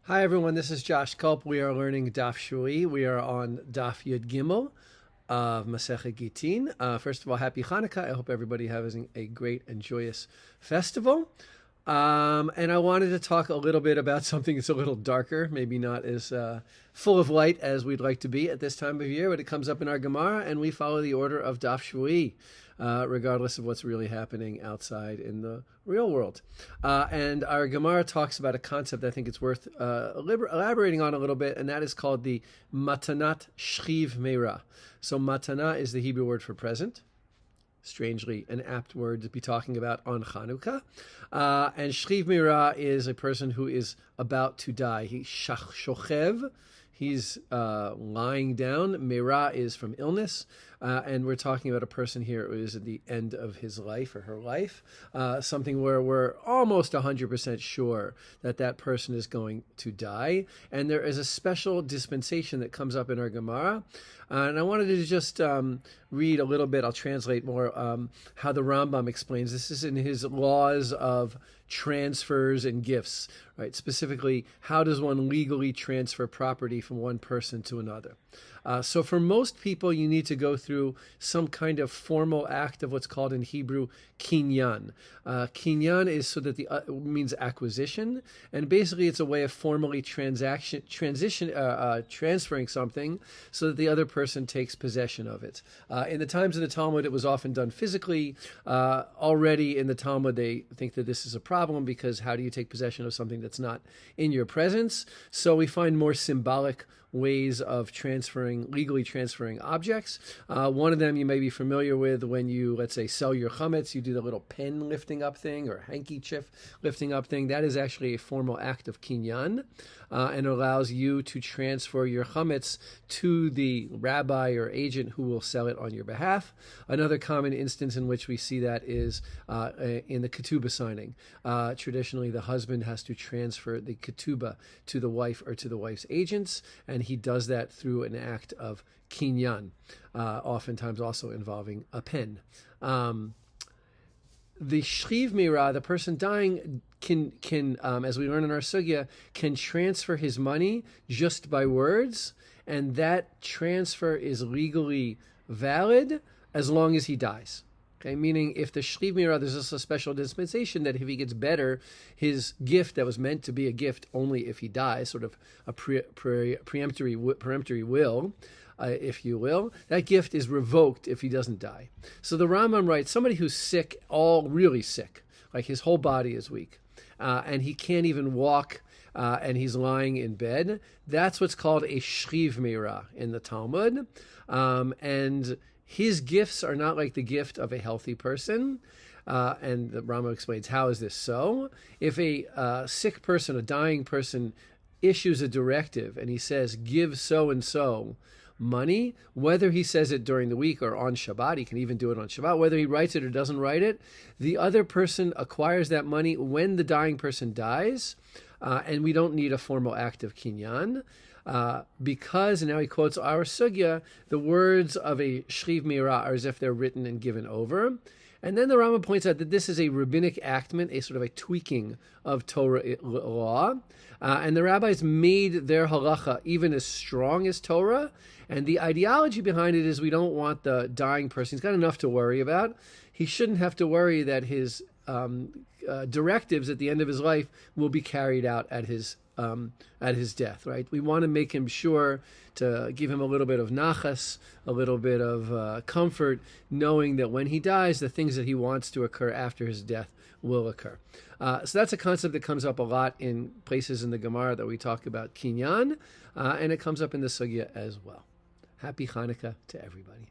Hi everyone, this is Josh Culp. We are learning Daf Shui. We are on Daf Yod Gimmel of Masechet Gittin. First of all, happy Hanukkah. I hope everybody having a great and joyous festival. And I wanted to talk a little bit about something that's a little darker, maybe not as full of light as we'd like to be at this time of year, but it comes up in our Gemara, and we follow the order of Daf Shui, regardless of what's really happening outside in the real world. And our Gemara talks about a concept I think it's worth elaborating on a little bit, and that is called the Matanat Shchiv Meira. So matana is the Hebrew word for present. Strangely, an apt word to be talking about on Chanukah. And Shchiv Meira is a person who is about to die. He shochev. He's lying down. Meira is from illness. And we're talking about a person here who is at the end of his life or her life. Something where we're almost 100% sure that that person is going to die. And there is a special dispensation that comes up in our Gemara. And I wanted to just read a little bit. I'll translate more how the Rambam explains. This is in his laws of transfers and gifts, right? Specifically, how does one legally transfer property from one person to another? So for most people, you need to go through some kind of formal act of what's called in Hebrew kinyan. Kinyan is so that means acquisition, and basically it's a way of formally transferring something so that the other person takes possession of it. In the times of the Talmud, it was often done physically. Already in the Talmud, they think that this is a problem because how do you take possession of something that's not in your presence? So we find more symbolic ways of legally transferring objects. One of them you may be familiar with when you, let's say, sell your chametz, you do the little pen lifting up thing or handkerchief lifting up thing. That is actually a formal act of kinyan, and it allows you to transfer your chametz to the rabbi or agent who will sell it on your behalf. Another common instance in which we see that is in the ketubah signing. Traditionally, the husband has to transfer the ketubah to the wife or to the wife's agents, and he does that through an act of kinyan, oftentimes also involving a pen. The shchiv meira, the person dying, can as we learn in our sugya, can transfer his money just by words, and that transfer is legally valid as long as he dies. Okay, meaning if the shchiv meira, there's also a special dispensation that if he gets better, his gift that was meant to be a gift only if he dies, sort of a peremptory will, if you will, that gift is revoked if he doesn't die. So the Rambam writes, somebody who's sick, really sick, like his whole body is weak, and he can't even walk, and he's lying in bed, that's what's called a shchiv meira in the Talmud, and his gifts are not like the gift of a healthy person. And the Rambam explains, how is this so? If a sick person, a dying person, issues a directive and he says, give so-and-so money, whether he says it during the week or on Shabbat, he can even do it on Shabbat, whether he writes it or doesn't write it, the other person acquires that money when the dying person dies, and we don't need a formal act of kinyan. Because, and now he quotes our sugya, the words of a shchiv meira are as if they're written and given over. And then the Rambam points out that this is a rabbinic actment, a sort of a tweaking of Torah law. And the rabbis made their halacha even as strong as Torah. And the ideology behind it is we don't want the dying person, he's got enough to worry about. He shouldn't have to worry that his directives at the end of his life will be carried out at his death, right? We want to make him sure to give him a little bit of nachas, a little bit of comfort, knowing that when he dies, the things that he wants to occur after his death will occur. So that's a concept that comes up a lot in places in the Gemara that we talk about kinyan, and it comes up in the sugya as well. Happy Hanukkah to everybody.